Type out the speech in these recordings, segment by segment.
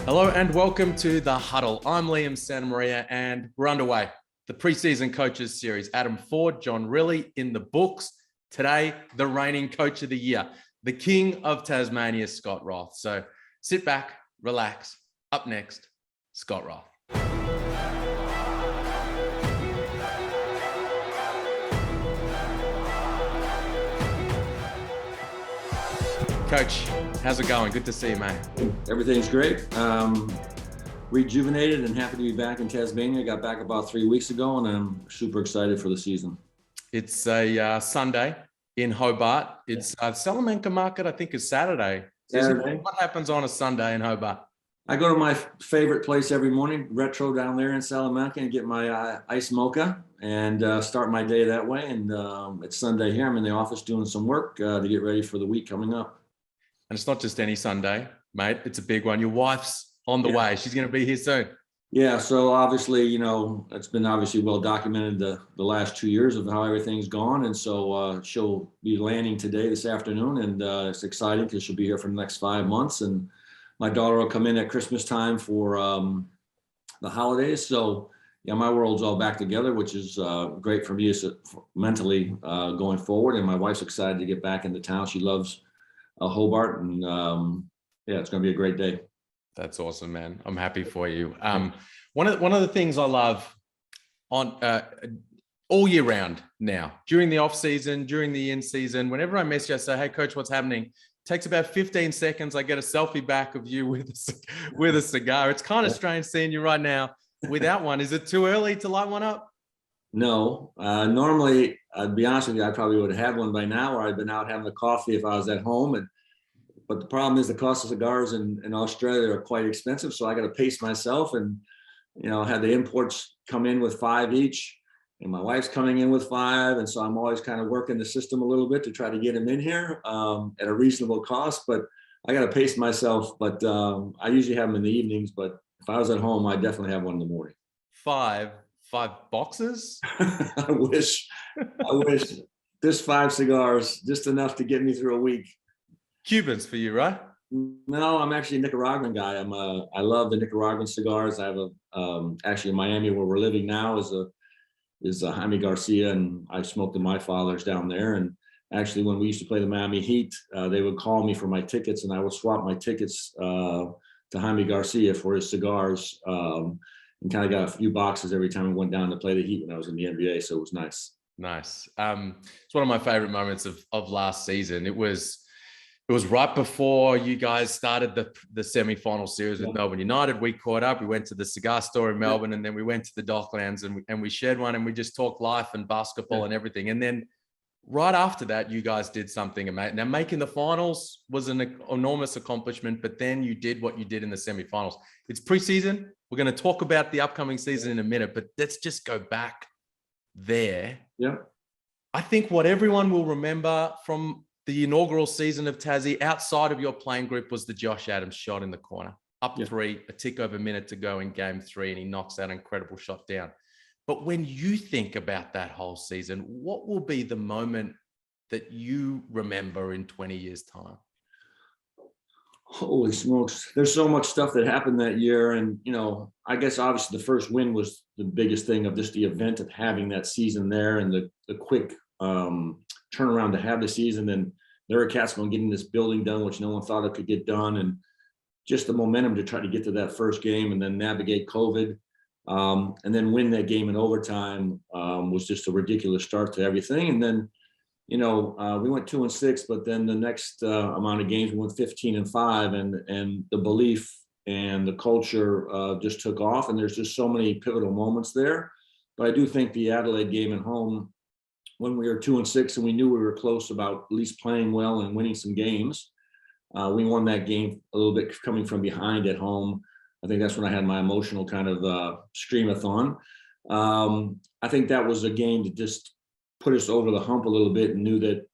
Hello and welcome to the Huddle. I'm Liam Santamaria and we're underway. The preseason coaches series. Adam Ford, John Riley in the books. Today, the reigning coach of the year, the king of Tasmania, Scott Roth. So sit back, relax. Up next, Scott Roth. Coach, how's it going? Good to see you, mate. Everything's great. Rejuvenated and happy to be back in Tasmania. I got back about 3 weeks ago, and I'm super excited for the season. It's a Sunday in Hobart. It's Salamanca Market, I think, is Saturday. What happens on a Sunday in Hobart? I go to my favorite place every morning, Retro down there in Salamanca, and get my iced mocha and start my day that way. And it's Sunday here. I'm in the office doing some work to get ready for the week coming up. And it's not just any Sunday, mate. It's a big one. Your wife's on the way. She's going to be here soon. Yeah. So obviously, it's been obviously well documented the last 2 years of how everything's gone. And so she'll be landing today, this afternoon. And it's exciting because she'll be here for the next 5 months. And my daughter will come in at Christmas time for the holidays. So yeah, my world's all back together, which is great for me mentally going forward. And my wife's excited to get back into town. She loves Hobart, and it's going to be a great day. That's awesome, man. I'm happy for you. One of the things I love on all year round now, during the off season, during the in season, whenever I message you, I say, "Hey, coach, what's happening?" It takes about 15 seconds. I get a selfie back of you with a cigar. It's kind of strange seeing you right now without one. Is it too early to light one up? No, normally, I'd be honest with you, I probably would have had one by now, or I'd been out having a coffee if I was at home. But the problem is the cost of cigars in Australia are quite expensive, so I got to pace myself. And had the imports come in with 5 each, and my wife's coming in with 5, and so I'm always kind of working the system a little bit to try to get them in here at a reasonable cost. But I got to pace myself. But I usually have them in the evenings. But if I was at home, I definitely have one in the morning. 5 boxes? I wish. Just 5 cigars, just enough to get me through a week. Cubans for you, right? No, I'm actually a Nicaraguan guy. I love the Nicaraguan cigars. I have actually in Miami, where we're living now, is Jaime Garcia, and I smoked at my father's down there. And actually, when we used to play the Miami Heat, they would call me for my tickets, and I would swap my tickets to Jaime Garcia for his cigars. And kind of got a few boxes every time we went down to play the Heat when I was in the NBA. So it was nice. Nice. It's one of my favorite moments of last season. It was right before you guys started the semi-final series with Melbourne United. We caught up. We went to the cigar store in Melbourne, and then we went to the Docklands and we shared one, and we just talked life and basketball and everything. And then right after that, you guys did something amazing. Now, making the finals was an enormous accomplishment, but then you did what you did in the semi-finals. It's preseason. We're going to talk about the upcoming season in a minute, but let's just go back there. Yeah. I think what everyone will remember from the inaugural season of Tassie, outside of your playing group, was the Josh Adams shot in the corner. Up 3, a tick over a minute to go in game 3, and he knocks that incredible shot down. But when you think about that whole season, what will be the moment that you remember in 20 years' time? Holy smokes. There's so much stuff that happened that year. And, I guess obviously the first win was the biggest thing of just the event of having that season there, and the quick turnaround to have the season. And there were cats getting this building done, which no one thought it could get done. And just the momentum to try to get to that first game and then navigate COVID. And then win that game in overtime was just a ridiculous start to everything. And then, we went 2-6, but then the next amount of games we went 15-5, and the belief and the culture just took off. And there's just so many pivotal moments there. But I do think the Adelaide game at home, when we were 2-6 and we knew we were close about at least playing well and winning some games, we won that game a little bit coming from behind at home. I think that's when I had my emotional kind of stream-a-thon. I think that was a game that just put us over the hump a little bit, and knew that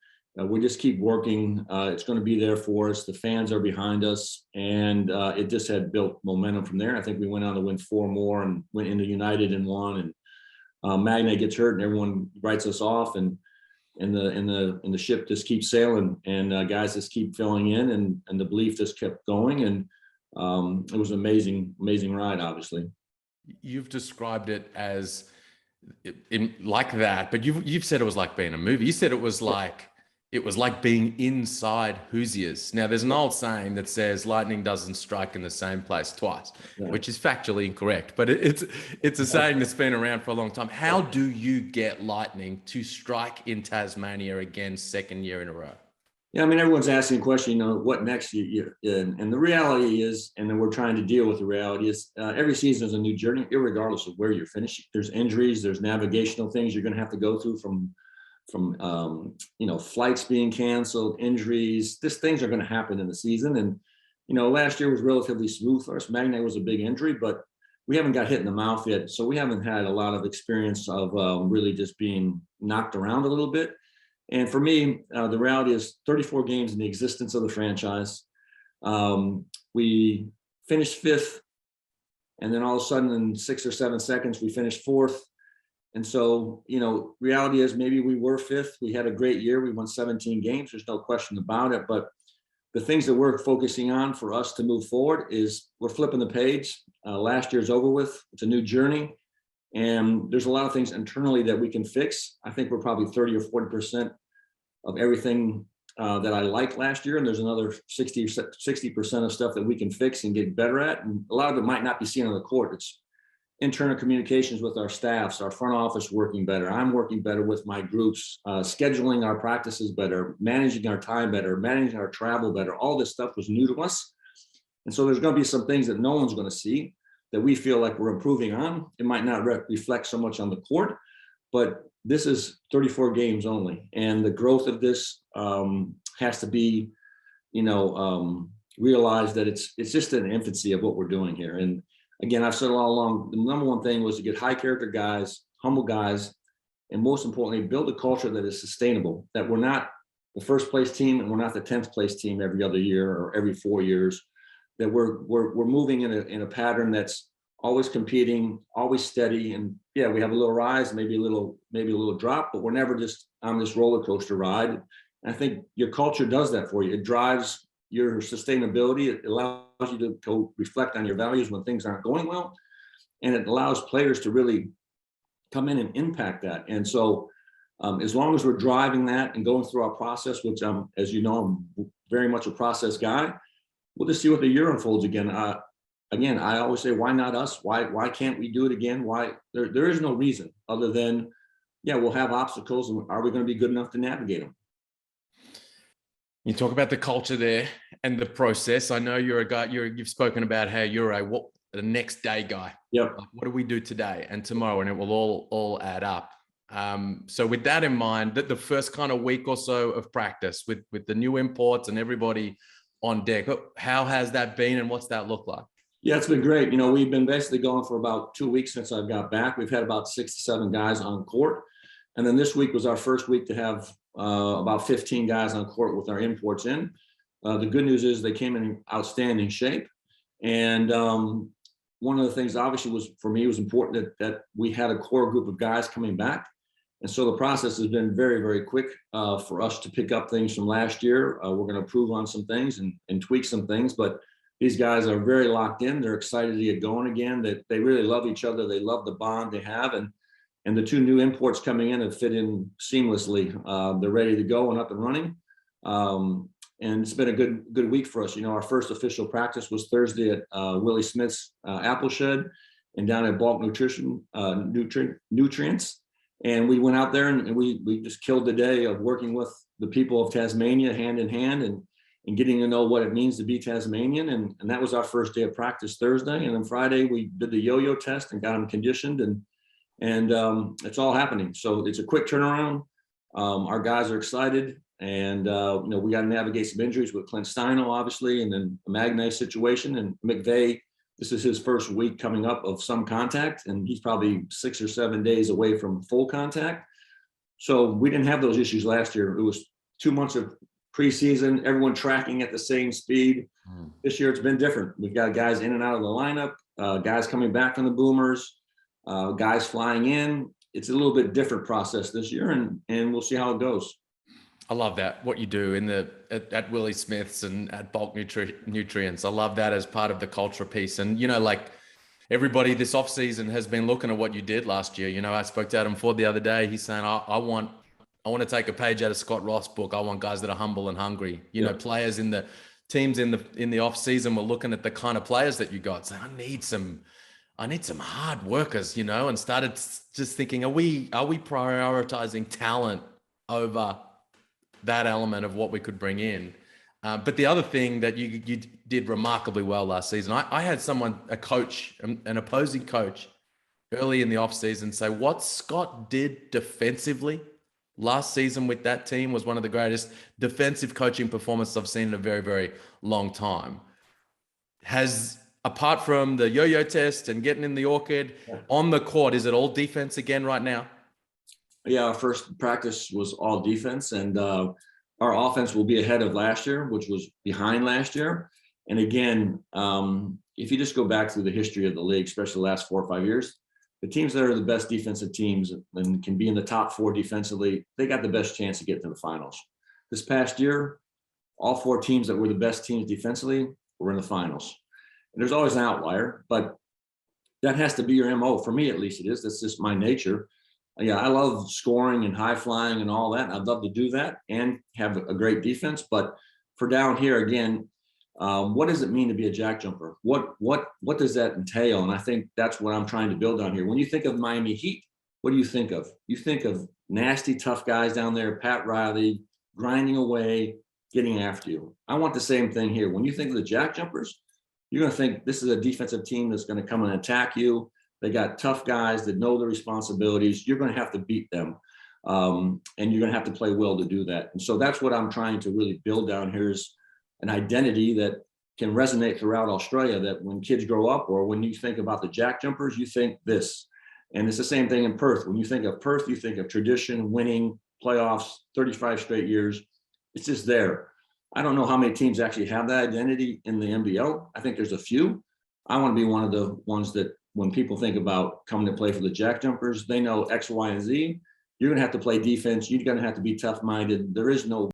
we just keep working. It's going to be there for us. The fans are behind us, and it just had built momentum from there. I think we went on to win 4 more and went into United and won. And Magne gets hurt, and everyone writes us off, and the ship just keeps sailing, and guys just keep filling in, and the belief just kept going. And it was an amazing ride, obviously. You've described it as like that, but you've said it was like being a movie. You said it was like being inside Hoosiers. Now, there's an old saying that says lightning doesn't strike in the same place twice, which is factually incorrect, but it's a saying that's been around for a long time. How do you get lightning to strike in Tasmania again, second year in a row? Yeah, I mean, everyone's asking a question, what next year? And the reality is, and then we're trying to deal with the reality is, every season is a new journey, irregardless of where you're finishing. There's injuries, there's navigational things you're going to have to go through from flights being canceled, injuries. These things are going to happen in the season. And last year was relatively smooth for us. Magnay was a big injury, but we haven't got hit in the mouth yet, so we haven't had a lot of experience of really just being knocked around a little bit. And for me, the reality is 34 games in the existence of the franchise. We finished 5th, and then all of a sudden in 6 or 7 seconds, we finished 4th. And so, reality is maybe we were 5th. We had a great year. We won 17 games. There's no question about it. But the things that we're focusing on for us to move forward is we're flipping the page. Last year's over with. It's a new journey. And there's a lot of things internally that we can fix. I think we're probably 30 or 40% of everything that I liked last year. And there's another 60% of stuff that we can fix and get better at. And a lot of it might not be seen on the court. It's internal communications with our staffs, our front office working better. I'm working better with my groups, scheduling our practices better, managing our time better, managing our travel better. All this stuff was new to us. And so there's going to be some things that no one's going to see that we feel like we're improving on. It might not reflect so much on the court, but this is 34 games only. And the growth of this has to be, realized that it's just an infancy of what we're doing here. And again, I've said all along, the number one thing was to get high character guys, humble guys, and most importantly, build a culture that is sustainable, that we're not the first place team and we're not the 10th place team every other year or every 4 years, that we're moving in a pattern that's always competing, always steady. And yeah, we have a little rise, maybe a little drop, but we're never just on this roller coaster ride. And I think your culture does that for you. It drives your sustainability. It allows you to go reflect on your values when things aren't going well. And it allows players to really come in and impact that. And so as long as we're driving that and going through our process, which as you know, I'm very much a process guy, we'll just see what the year unfolds again. Again, I always say, why not us? Why can't we do it again? Why? There is no reason other than, yeah, we'll have obstacles, and are we going to be good enough to navigate them? You talk about the culture there and the process. I know you're a guy. You've spoken about how you're a next day guy. Yep. Like, what do we do today and tomorrow, and it will all add up. So with that in mind, that the first kind of week or so of practice with the new imports and everybody on deck, how has that been, and what's that look like? Yeah, it's been great. We've been basically going for about 2 weeks since I've got back. We've had about 6 to 7 guys on court. And then this week was our first week to have about 15 guys on court with our imports in. The good news is they came in outstanding shape. And one of the things obviously was, for me, was important that we had a core group of guys coming back. And so the process has been very, very quick for us to pick up things from last year. We're going to improve on some things and tweak some things, but these guys are very locked in. They're excited to get going again. That they really love each other. They love the bond they have. And the 2 new imports coming in have fit in seamlessly. They're ready to go and up and running. And it's been a good week for us. Our first official practice was Thursday at Willie Smith's Apple Shed and down at Bulk Nutrients. And we went out there and we just killed the day of working with the people of Tasmania hand in hand and getting to know what it means to be Tasmanian. And that was our first day of practice Thursday. And then Friday we did the yo-yo test and got them conditioned, and it's all happening. So it's a quick turnaround. Our guys are excited, and we got to navigate some injuries with Clint Steino, obviously, and then the Magnay situation, and McVeigh. This is his first week coming up of some contact, and he's probably 6 or 7 days away from full contact. So we didn't have those issues last year. It was 2 months of preseason, everyone tracking at the same speed. This year it's been different. We've got guys in and out of the lineup, guys coming back from the Boomers, guys flying in. It's a little bit different process this year, and we'll see how it goes. I love that. What you do at Willie Smith's and at Bulk Nutrients. I love that as part of the culture piece. And, like everybody this off season has been looking at what you did last year. I spoke to Adam Ford the other day. He's saying, I want to take a page out of Scott Roth's book. I want guys that are humble and hungry. Players in the teams in the off season were looking at the kind of players that you got. Saying, I need some hard workers, and started just thinking, are we prioritizing talent over that element of what we could bring in? But the other thing that you did remarkably well last season, I had a coach, an opposing coach early in the off season say what Scott did defensively last season with that team was one of the greatest defensive coaching performances I've seen in a very, very long time. Apart from the yo-yo test and getting in the orchid, on the court, is it all defense again right now? Yeah, our first practice was all defense, and our offense will be ahead of last year, which was behind last year. And again, if you just go back through the history of the league, especially the last 4 or 5 years, the teams that are the best defensive teams and can be in the top 4 defensively, they got the best chance to get to the finals. This past year, all 4 teams that were the best teams defensively were in the finals. And there's always an outlier, but that has to be your MO. For me, at least it is. That's just my nature. Yeah, I love scoring and high flying and all that. I'd love to do that and have a great defense. But for down here, again, what does it mean to be a jack jumper? What does that entail? And I think that's what I'm trying to build on here. When you think of Miami Heat, what do you think of? You think of nasty, tough guys down there, Pat Riley, grinding away, getting after you. I want the same thing here. When you think of the jack jumpers, you're going to think this is a defensive team that's going to come and attack you. They got tough guys that know the responsibilities. You're going to have to beat them. And you're going to have to play well to do that. And so that's what I'm trying to really build down here is an identity that can resonate throughout Australia, that when kids grow up or when you think about the jack jumpers, you think this. And it's the same thing in Perth. When you think of Perth, you think of tradition, winning, playoffs, 35 straight years. It's just there. I don't know how many teams actually have that identity in the NBL. I think there's a few. I want to be one of the ones that when people think about coming to play for the jack jumpers, they know X, Y, and Z. You're going to have to play defense. You're going to have to be tough-minded. There is no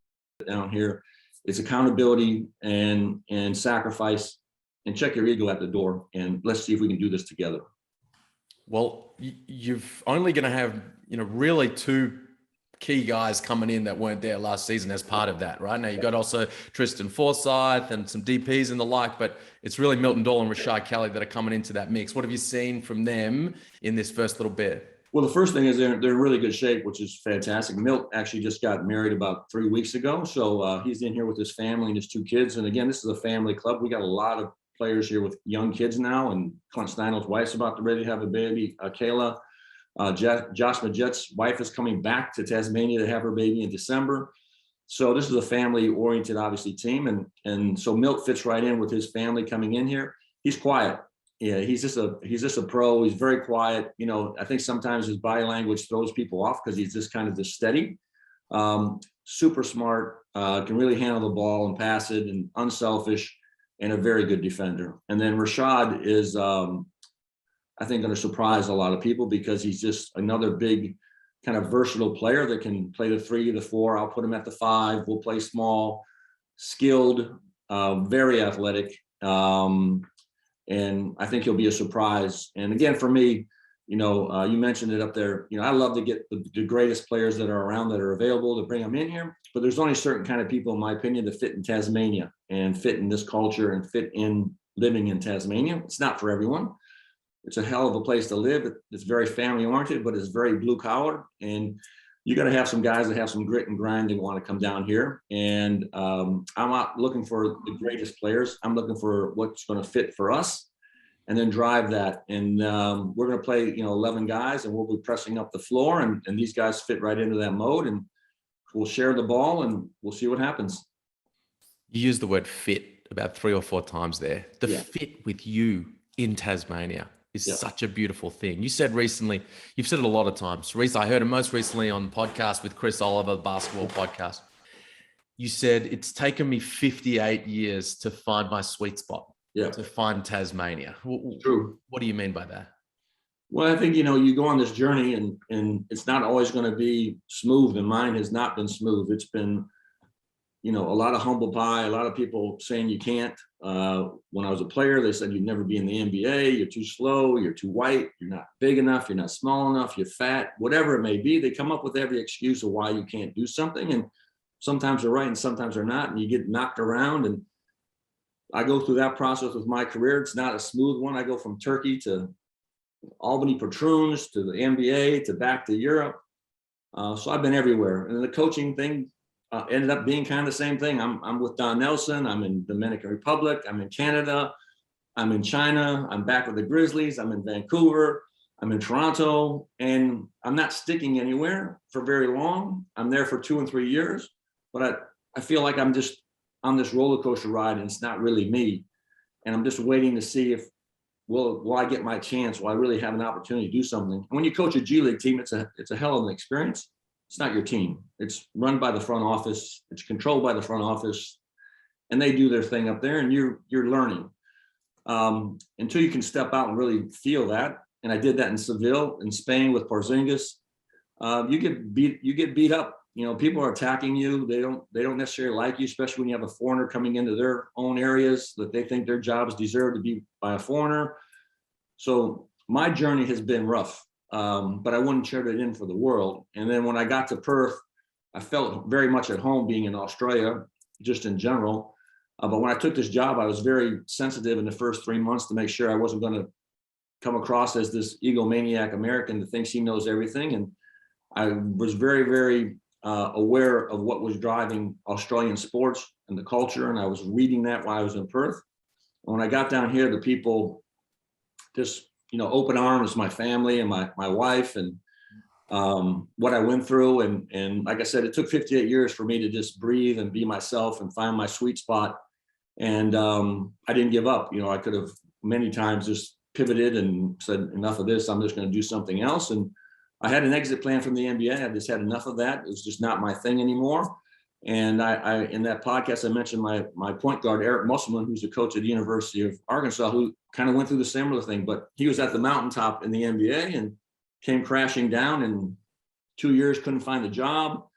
down here. It's accountability and sacrifice, and check your ego at the door. And let's see if we can do this together. Well, you've only going to have, really 2 key guys coming in that weren't there last season as part of that, right? Now you've got also Tristan Forsyth and some DPs and the like, but it's really Milton Doyle and Rashad Kelly that are coming into that mix. What have you seen from them in this first little bit? Well, the first thing is they're in really good shape, which is fantastic. Milt actually just got married about 3 weeks ago. So he's in here with his family and his 2 kids. And again, this is a family club. We got a lot of players here with young kids now, and Clint Steinel's wife's about to ready to have a baby. Kayla, Josh Majet's wife is coming back to Tasmania to have her baby in December. So this is a family-oriented, obviously, team. And so Milt fits right in with his family coming in here. He's quiet. Yeah, he's just a pro. He's very quiet. I think sometimes his body language throws people off because he's just kind of just steady. Super smart, can really handle the ball and pass it, and unselfish, and a very good defender. And then Rashad is, I think, going to surprise a lot of people because he's just another big kind of versatile player that can play the 3, the 4. I'll put him at the 5. We'll play small, skilled, very athletic. And I think he'll be a surprise. And again, for me, you mentioned it up there. I love to get the greatest players that are around that are available to bring them in here. But there's only certain kind of people, in my opinion, that fit in Tasmania and fit in this culture and fit in living in Tasmania. It's not for everyone. It's a hell of a place to live. It's very family oriented, but it's very blue collar. And you got to have some guys that have some grit and grind and want to come down here. And I'm not looking for the greatest players. I'm looking for what's going to fit for us and then drive that. And we're going to play, 11 guys, and we'll be pressing up the floor. And these guys fit right into that mode. And we'll share the ball, and we'll see what happens. You used the word fit about 3 or 4 times there. The fit with you in Tasmania is such a beautiful thing. You said recently, you've said it a lot of times. I heard it most recently on podcast with Chris Oliver, the basketball podcast. You said, it's taken me 58 years to find my sweet spot, to find Tasmania. True. What do you mean by that? Well, I think, you go on this journey and it's not always going to be smooth. And mine has not been smooth. It's been, a lot of humble pie, a lot of people saying you can't. When I was a player, they said you'd never be in the NBA. You're too slow. You're too white. You're not big enough. You're not small enough. You're fat, whatever it may be. They come up with every excuse of why you can't do something. And sometimes they're right and sometimes they're not. And you get knocked around. And I go through that process with my career. It's not a smooth one. I go from Turkey to Albany Patroons to the NBA to back to Europe. So I've been everywhere. And the coaching thing ended up being kind of the same thing. I'm with Don Nelson. I'm in Dominican Republic. I'm in Canada. I'm in China. I'm back with the Grizzlies. I'm in Vancouver. I'm in Toronto. And I'm not sticking anywhere for very long. I'm there for 2 and 3 years. But I feel like I'm just on this roller coaster ride and it's not really me. And I'm just waiting to see if, will I get my chance? Will I really have an opportunity to do something? And when you coach a G League team, it's a hell of an experience. It's not your team. It's run by the front office. It's controlled by the front office, and they do their thing up there, and you're learning until you can step out and really feel that. And I did that in Seville, in Spain with Porzingis. You get beat up. People are attacking you. They don't necessarily like you, especially when you have a foreigner coming into their own areas that they think their jobs deserve to be by a foreigner. So my journey has been rough, but I wouldn't trade it in for the world. And then when I got to Perth, I felt very much at home being in Australia, just in general. But when I took this job, I was very sensitive in the first 3 months to make sure I wasn't going to come across as this egomaniac American that thinks he knows everything. And I was very, very aware of what was driving Australian sports and the culture. And I was reading that while I was in Perth. And when I got down here, the people just, open arms, my family and my wife and what I went through. And like I said, it took 58 years for me to just breathe and be myself and find my sweet spot. And I didn't give up. I could have many times just pivoted and said, enough of this, I'm just going to do something else. And I had an exit plan from the NBA. I just had enough of that. It was just not my thing anymore. And I in that podcast, I mentioned my point guard, Eric Musselman, who's a coach at the University of Arkansas, who kind of went through the similar thing, but he was at the mountaintop in the NBA and came crashing down in 2 years, couldn't find a job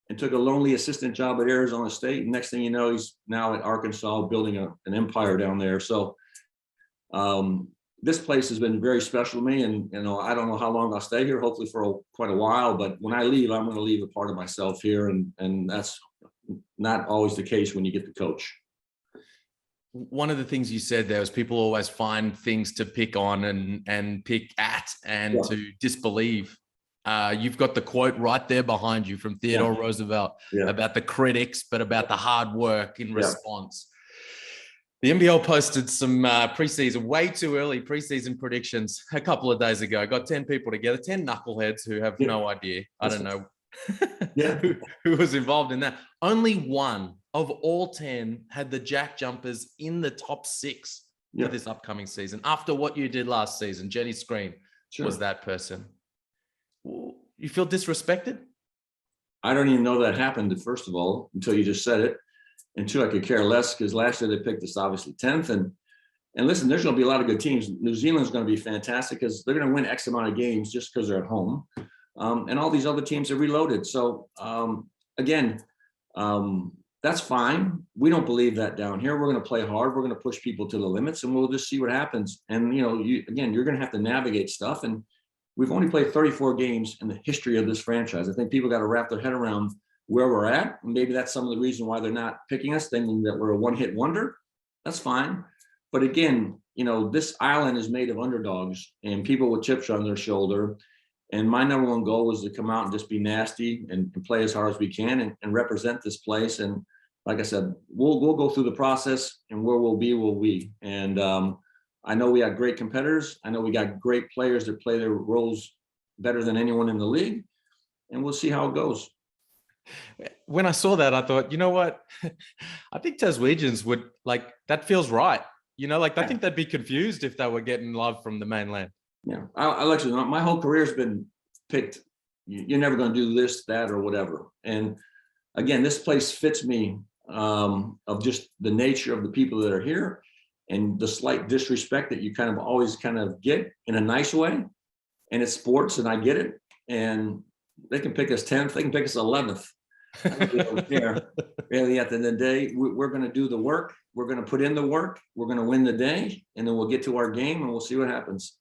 and took a lonely assistant job at Arizona State. And next thing you know, he's now at Arkansas building an empire down there. So this place has been very special to me, and I don't know how long I'll stay here. Hopefully for quite a while. But when I leave, I'm going to leave a part of myself here, and that's not always the case when you get to coach. One of the things you said there was people always find things to pick on and pick at and to disbelieve. You've got the quote right there behind you from Theodore Roosevelt about the critics, but about the hard work in response. The NBL posted some preseason, way too early preseason predictions a couple of days ago. Got 10 people together, 10 knuckleheads who have no idea. I don't know who was involved in that. Only one of all 10 had the JackJumpers in the top 6 for this upcoming season. After what you did last season, Jenny Screen was that person. You feel disrespected? I don't even know that happened, first of all, until you just said it. And two, I could care less because last year they picked us obviously 10th. And listen, there's going to be a lot of good teams. New Zealand's going to be fantastic because they're going to win X amount of games just because they're at home. And all these other teams are reloaded. So again, that's fine. We don't believe that down here. We're going to play hard. We're going to push people to the limits, and we'll just see what happens. And you're going to have to navigate stuff. And we've only played 34 games in the history of this franchise. I think people got to wrap their head around where we're at. And maybe that's some of the reason why they're not picking us, thinking that we're a one-hit wonder. That's fine. But again, this island is made of underdogs and people with chips on their shoulder. And my number one goal is to come out and just be nasty and play as hard as we can and represent this place. And like I said, we'll go through the process, and where we'll be. And I know we got great competitors. I know we got great players that play their roles better than anyone in the league. And we'll see how it goes. When I saw that, I thought, you know what? I think Taswegians would that feels right. I think they'd be confused if they were getting love from the mainland. Yeah, I'll let you know. My whole career has been picked. You're never going to do this, that, or whatever. And again, this place fits me of just the nature of the people that are here and the slight disrespect that you always get in a nice way. and it's sports, and I get it. And they can pick us 10th, they can pick us 11th. I really don't care. Really, at the end of the day, we're going to do the work. We're going to put in the work. We're going to win the day, and then we'll get to our game, and we'll see what happens.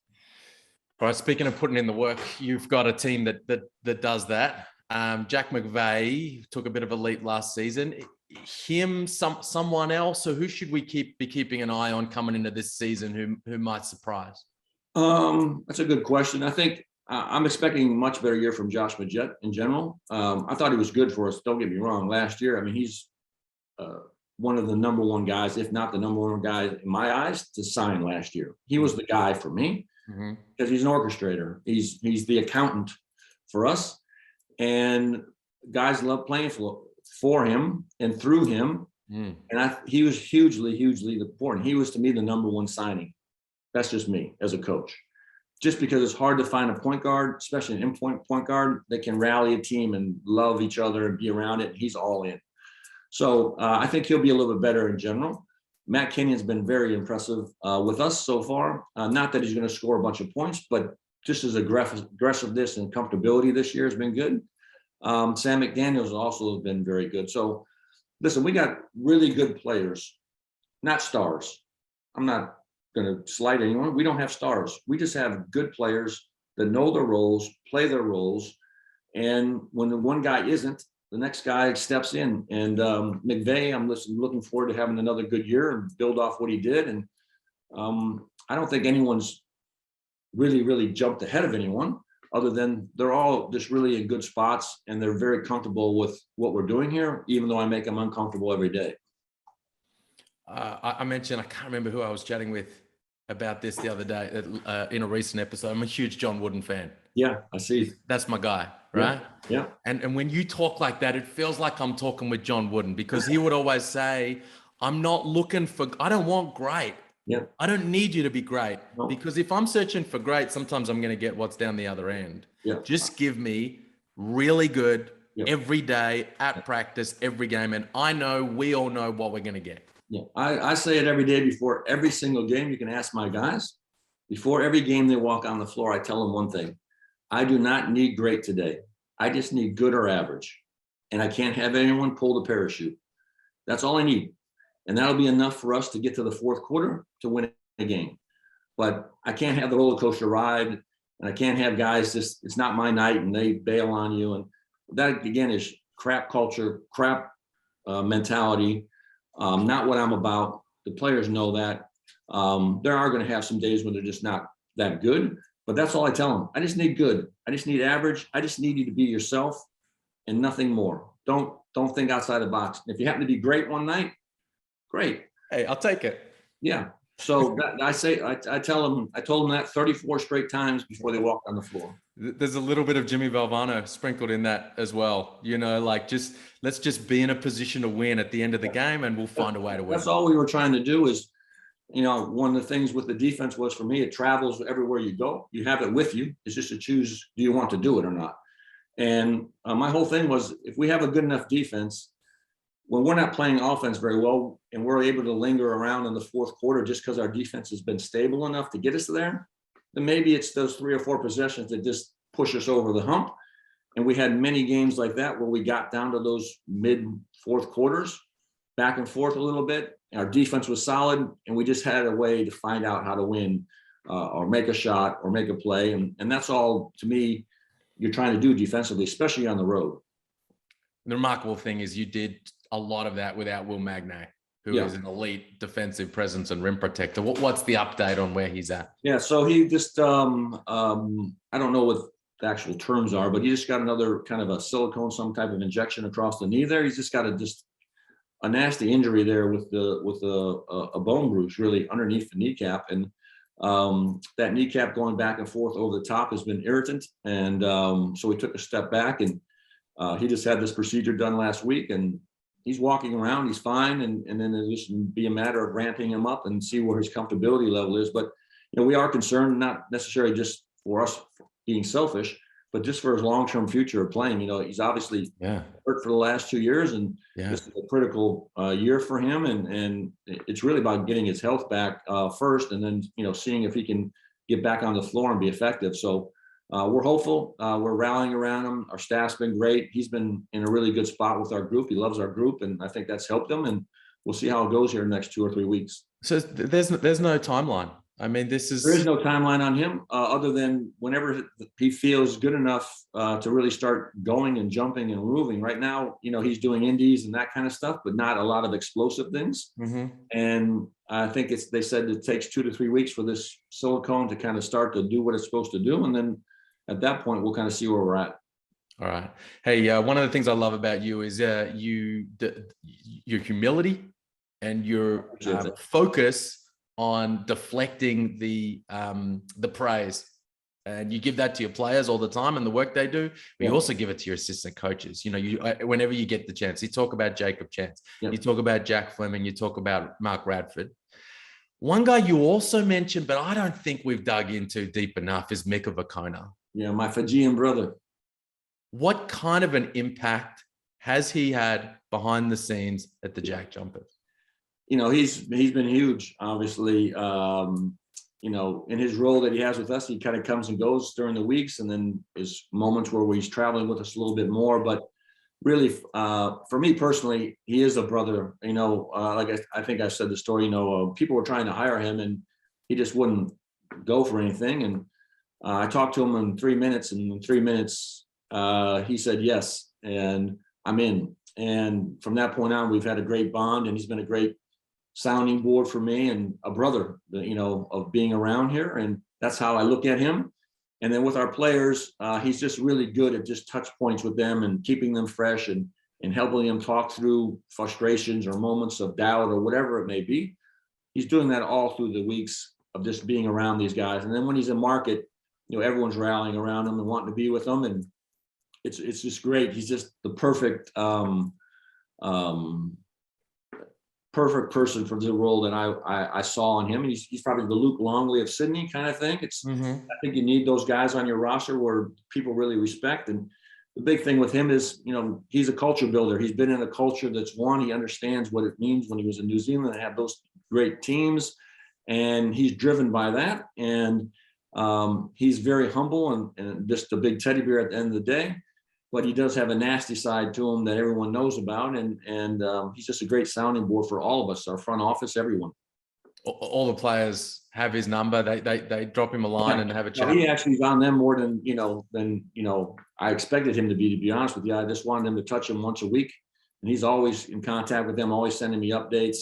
All right. Speaking of putting in the work, you've got a team that does that. Jack McVeigh took a bit of a leap last season. Him, someone else, or who should we be keeping an eye on coming into this season who might surprise? That's a good question. I think I'm expecting a much better year from Josh Majette in general. I thought he was good for us. Don't get me wrong. Last year, I mean, he's one of the number one guys, if not the number one guy in my eyes, to sign last year. He was the guy for me because he's an orchestrator. He's the accountant for us, and guys love playing for him and through him. And he was hugely important. He was, to me, the number one signing. That's just me as a coach. Just because it's hard to find a point guard, especially an point guard, that can rally a team and love each other and be around it. He's all in. So I think he'll be a little bit better in general. Matt Kenyon's been very impressive with us so far. Not that he's going to score a bunch of points, but just his aggressiveness and comfortability this year has been good. Sam McDaniels also has been very good. So listen, we got really good players, not stars. I'm not going to slight anyone. We don't have stars. We just have good players that know their roles, play their roles. And when the one guy isn't, the next guy steps in. And McVeigh, I'm looking forward to having another good year and build off what he did. And I don't think anyone's really jumped ahead of anyone, other than they're all just really in good spots and they're very comfortable with what we're doing here, even though I make them uncomfortable every day. I mentioned, I can't remember who I was chatting with about this the other day in a recent episode. I'm a huge John Wooden fan. Yeah, I see. That's my guy, right? Yeah. And when you talk like that, it feels like I'm talking with John Wooden, because he would always say, I don't want great. Yeah. I don't need you to be great. No. Because if I'm searching for great, sometimes I'm going to get what's down the other end. Yeah. Just give me really good every day at practice, every game. And we all know what we're going to get. Yeah, I say it every day before every single game. You can ask my guys. Before every game they walk on the floor, I tell them one thing. I do not need great today. I just need good or average. And I can't have anyone pull the parachute. That's all I need. And that'll be enough for us to get to the fourth quarter to win a game. But I can't have the roller coaster ride. And I can't have guys just, it's not my night and they bail on you. And that, again, is crap culture, crap mentality. Not what I'm about. The players know that. There are going to have some days when they're just not that good, but that's all I tell them. I just need good. I just need average. I just need you to be yourself and nothing more. Don't think outside the box. If you happen to be great one night, great. Hey, I'll take it. Yeah. So I told them that 34 straight times before they walked on the floor. There's a little bit of Jimmy Valvano sprinkled in that as well. Let's just be in a position to win at the end of the game, and we'll find a way to win. That's all we were trying to do. Is, one of the things with the defense was, for me, it travels everywhere you go. You have it with you. It's just to choose, do you want to do it or not? And my whole thing was, if we have a good enough defense, when we're not playing offense very well and we're able to linger around in the fourth quarter just because our defense has been stable enough to get us there, then maybe it's those 3 or 4 possessions that just push us over the hump. And we had many games like that where we got down to those mid fourth quarters, back and forth a little bit. Our defense was solid, and we just had a way to find out how to win or make a shot or make a play. And that's all, to me, you're trying to do defensively, especially on the road. The remarkable thing is you did a lot of that without Will Magnay, who is an elite defensive presence and rim protector. What's the update on where he's at? Yeah, so he just, I don't know what the actual terms are, but he just got another kind of a silicone, some type of injection across the knee there. He's just got a nasty injury there with a bone bruise really underneath the kneecap. And that kneecap going back and forth over the top has been irritant. And so we took a step back, and he just had this procedure done last week, and he's walking around, he's fine. And then it'll just be a matter of ramping him up and see where his comfortability level is. But, we are concerned, not necessarily just for us being selfish, but just for his long-term future of playing. He's obviously hurt for the last 2 years, and this is a critical year for him. And it's really about getting his health back first, and then, seeing if he can get back on the floor and be effective. So we're hopeful. We're rallying around him. Our staff's been great. He's been in a really good spot with our group. He loves our group, and I think that's helped him. And we'll see how it goes here in the next 2 or 3 weeks. So there's no timeline. I mean, there is no timeline on him other than whenever he feels good enough to really start going and jumping and moving. Right now, he's doing indies and that kind of stuff, but not a lot of explosive things. Mm-hmm. And I think they said it takes 2 to 3 weeks for this silicone to kind of start to do what it's supposed to do. And then at that point, we'll kind of see where we're at. All right. Hey, one of the things I love about you is your humility and your focus on deflecting the praise, and you give that to your players all the time and the work they do. But you also give it to your assistant coaches. Whenever you get the chance, you talk about Jacob Chance, you talk about Jack Fleming, you talk about Mark Radford. One guy you also mentioned, but I don't think we've dug into deep enough, is Mika Vacona. Yeah, my Fijian brother. What kind of an impact has he had behind the scenes at the JackJumpers? He's been huge, obviously. In his role that he has with us, he kind of comes and goes during the weeks, and then there's moments where he's traveling with us a little bit more. But really, for me personally, he is a brother. Like I think I said the story. People were trying to hire him, and he just wouldn't go for anything. And I talked to him in 3 minutes, and in 3 minutes, he said yes, and I'm in. And from that point on, we've had a great bond, and he's been a great sounding board for me and a brother, of being around here. And that's how I look at him. And then with our players, he's just really good at just touch points with them and keeping them fresh and helping them talk through frustrations or moments of doubt or whatever it may be. He's doing that all through the weeks of just being around these guys. And then when he's in market, everyone's rallying around him and wanting to be with him. And it's just great. He's just the perfect person for the role that I saw in him. And he's probably the Luke Longley of Sydney kind of thing. I think you need those guys on your roster where people really respect. And the big thing with him is, he's a culture builder. He's been in a culture that's won. He understands what it means when he was in New Zealand to have those great teams. And he's driven by that. And he's very humble and just a big teddy bear at the end of the day. But he does have a nasty side to him that everyone knows about. And he's just a great sounding board for all of us, our front office, everyone. All the players have his number. They drop him a line and have a chat. He actually is on them more than I expected him to be honest with you. I just wanted him to touch him once a week. And he's always in contact with them, always sending me updates.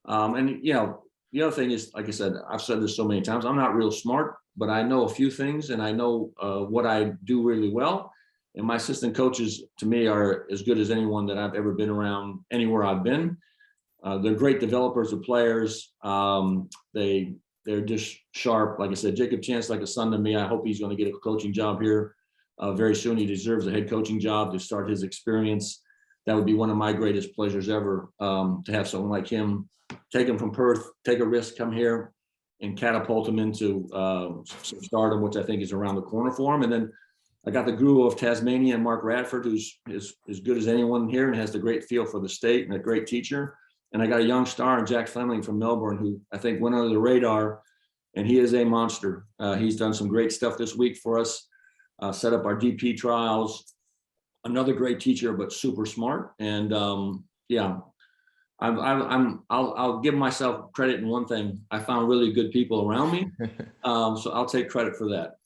The other thing is, like I said, I've said this so many times, I'm not real smart, but I know a few things and I know what I do really well. And my assistant coaches, to me, are as good as anyone that I've ever been around anywhere I've been. They're great developers of players. They're just sharp. Like I said, Jacob Chance, like a son to me. I hope he's going to get a coaching job here very soon. He deserves a head coaching job to start his experience. That would be one of my greatest pleasures ever, to have someone like him, take him from Perth, take a risk, come here, and catapult him into some stardom, which I think is around the corner for him. And then I got the guru of Tasmania, Mark Radford, who's as good as anyone here and has the great feel for the state and a great teacher. And I got a young star in Jack Fleming from Melbourne, who I think went under the radar, and he is a monster. He's done some great stuff this week for us, set up our DP trials. Another great teacher, but super smart. And I'll give myself credit in one thing. I found really good people around me, so I'll take credit for that.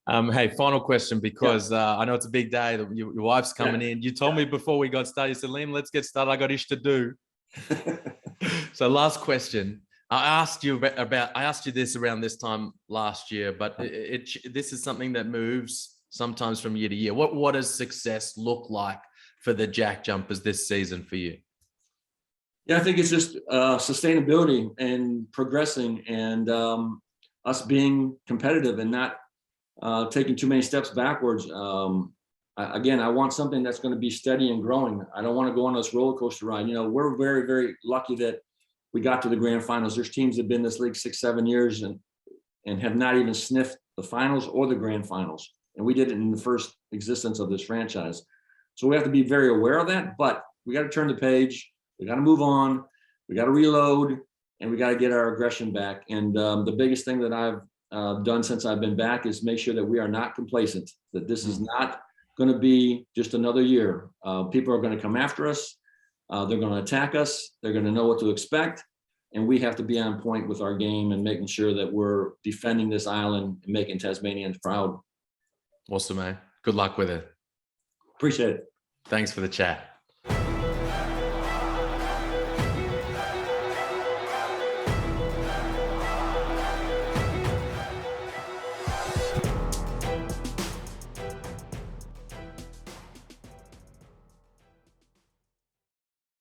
Hey, final question, because I know it's a big day. Your wife's coming in. You told me before we got started, you said, Liam, let's get started. I got ish to do. So last question. I asked you this around this time last year, but this is something that moves sometimes from year to year. What does success look like for the JackJumpers this season for you? Yeah, I think it's just sustainability and progressing and us being competitive and not taking too many steps backwards. Again, I want something that's going to be steady and growing. I don't want to go on this roller coaster ride. We're very, very lucky that we got to the grand finals. There's teams that have been in this league 6-7 years and have not even sniffed the finals or the grand finals. And we did it in the first existence of this franchise. So we have to be very aware of that, but we got to turn the page. We got to move on. We got to reload, and we got to get our aggression back. And the biggest thing that I've done since I've been back is make sure that we are not complacent, that this is not going to be just another year. People are going to come after us. They're going to attack us. They're going to know what to expect. And we have to be on point with our game and making sure that we're defending this island and making Tasmanians proud. Awesome, man. Good luck with it. Appreciate it. Thanks for the chat.